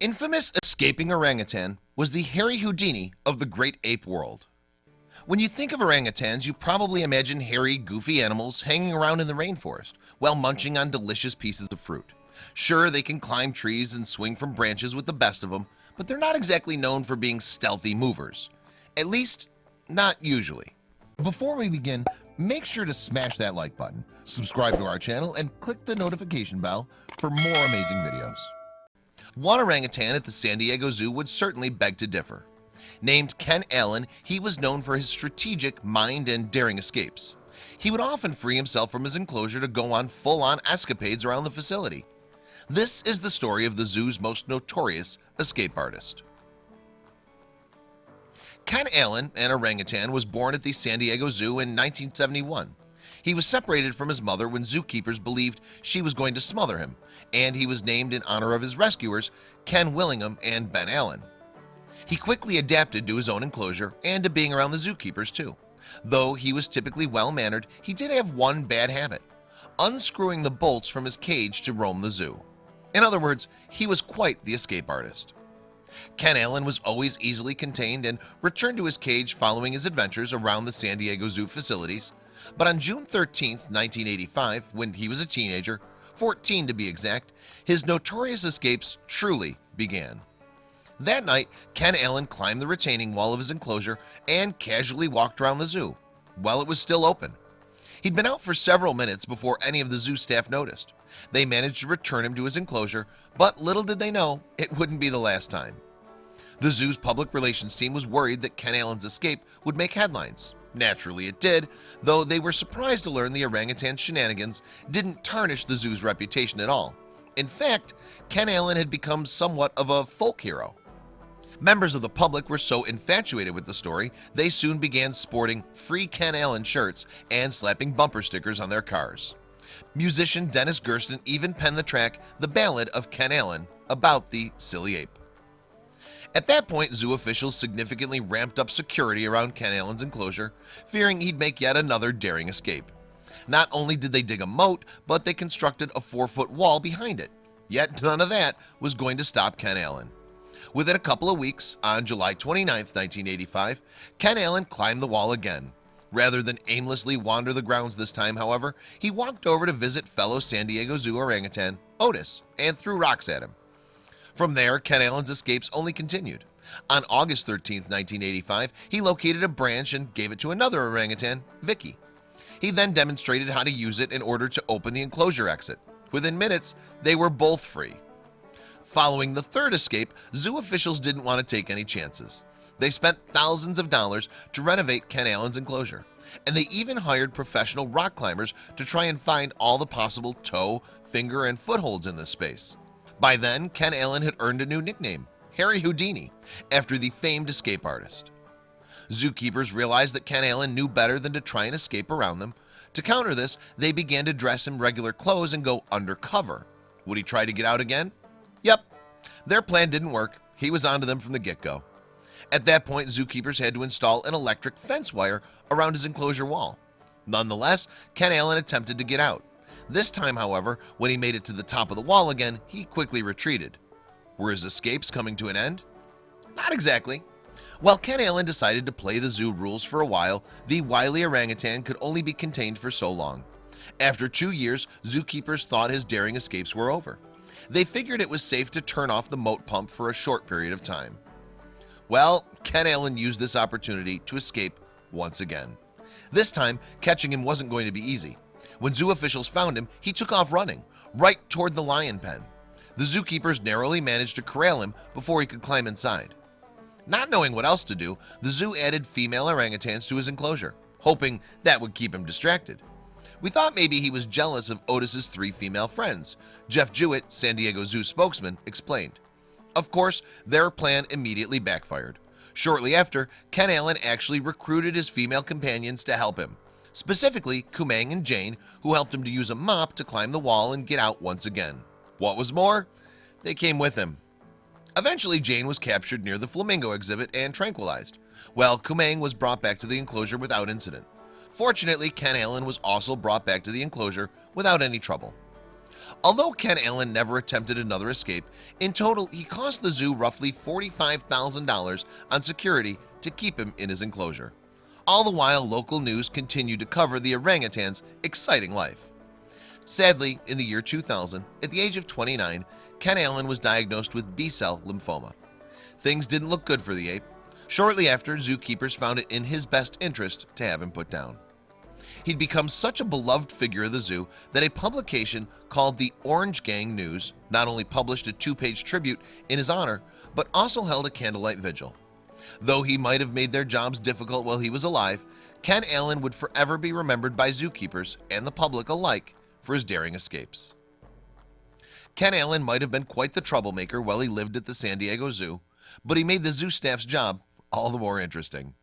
Infamous escaping orangutan was the hairy Houdini of the great ape world. When you think of orangutans, you probably imagine hairy, goofy animals hanging around in the rainforest while munching on delicious pieces of fruit. Sure, they can climb trees and swing from branches with the best of them, but they're not exactly known for being stealthy movers. At least, not usually. Before we begin, make sure to smash that like button, subscribe to our channel, and click the notification bell for more amazing videos. One orangutan at the San Diego Zoo would certainly beg to differ. Named Ken Allen, he was known for his strategic mind and daring escapes. He would often free himself from his enclosure to go on full-on escapades around the facility. This is the story of the zoo's most notorious escape artist. Ken Allen, an orangutan, was born at the San Diego Zoo in 1971. He was separated from his mother when zookeepers believed she was going to smother him, and he was named in honor of his rescuers, Ken Willingham and Ben Allen. He quickly adapted to his own enclosure and to being around the zookeepers too. Though he was typically well-mannered, he did have one bad habit: unscrewing the bolts from his cage to roam the zoo. In other words, he was quite the escape artist. Ken Allen was always easily contained and returned to his cage following his adventures around the San Diego Zoo facilities. But on June 13, 1985, when he was a teenager, 14 to be exact, his notorious escapes truly began. That night, Ken Allen climbed the retaining wall of his enclosure and casually walked around the zoo while it was still open. He'd been out for several minutes before any of the zoo staff noticed. They managed to return him to his enclosure, but little did they know it wouldn't be the last time. The zoo's public relations team was worried that Ken Allen's escape would make headlines. Naturally it did, though they were surprised to learn the orangutan's shenanigans didn't tarnish the zoo's reputation at all. In fact, Ken Allen had become somewhat of a folk hero. Members of the public were so infatuated with the story, they soon began sporting free Ken Allen shirts and slapping bumper stickers on their cars. Musician Dennis Gersten even penned the track "The Ballad of Ken Allen" about the silly ape. At that point, zoo officials significantly ramped up security around Ken Allen's enclosure, fearing he'd make yet another daring escape. Not only did they dig a moat, but they constructed a 4-foot wall behind it. Yet none of that was going to stop Ken Allen. Within a couple of weeks, on July 29, 1985, Ken Allen climbed the wall again. Rather than aimlessly wander the grounds this time, however, he walked over to visit fellow San Diego Zoo orangutan Otis and threw rocks at him. From there, Ken Allen's escapes only continued. On August 13, 1985, he located a branch and gave it to another orangutan, Vicky. He then demonstrated how to use it in order to open the enclosure exit. Within minutes, they were both free. Following the third escape, zoo officials didn't want to take any chances. They spent thousands of dollars to renovate Ken Allen's enclosure, and they even hired professional rock climbers to try and find all the possible toe, finger, and footholds in this space. By then, Ken Allen had earned a new nickname, Harry Houdini, after the famed escape artist. Zookeepers realized that Ken Allen knew better than to try and escape around them. To counter this, they began to dress in regular clothes and go undercover. Would he try to get out again? Yep, their plan didn't work. He was onto them from the get-go. At that point, zookeepers had to install an electric fence wire around his enclosure wall. Nonetheless, Ken Allen attempted to get out. This time, however, when he made it to the top of the wall again, he quickly retreated. Were his escapes coming to an end? Not exactly. While Ken Allen decided to play the zoo rules for a while, the wily orangutan could only be contained for so long. After 2 years, zookeepers thought his daring escapes were over. They figured it was safe to turn off the moat pump for a short period of time. Well, Ken Allen used this opportunity to escape once again. This time, catching him wasn't going to be easy. When zoo officials found him, he took off running, right toward the lion pen. The zookeepers narrowly managed to corral him before he could climb inside. Not knowing what else to do, the zoo added female orangutans to his enclosure, hoping that would keep him distracted. We thought maybe he was jealous of Otis's 3 female friends, Jeff Jewett, San Diego Zoo spokesman, explained. Of course, their plan immediately backfired. Shortly after, Ken Allen actually recruited his female companions to help him. Specifically, Kumang and Jane, who helped him to use a mop to climb the wall and get out once again. What was more, they came with him. Eventually, Jane was captured near the flamingo exhibit and tranquilized, while Kumang was brought back to the enclosure without incident. Fortunately, Ken Allen was also brought back to the enclosure without any trouble. Although Ken Allen never attempted another escape, in total he cost the zoo roughly $45,000 on security to keep him in his enclosure. All the while, local news continued to cover the orangutan's exciting life. Sadly, in the year 2000, at the age of 29, Ken Allen was diagnosed with B-cell lymphoma. Things didn't look good for the ape. Shortly after, zookeepers found it in his best interest to have him put down. He'd become such a beloved figure of the zoo that a publication called the Orange Gang News not only published a 2-page tribute in his honor, but also held a candlelight vigil. Though he might have made their jobs difficult while he was alive, Ken Allen would forever be remembered by zookeepers and the public alike for his daring escapes. Ken Allen might have been quite the troublemaker while he lived at the San Diego Zoo, but he made the zoo staff's job all the more interesting.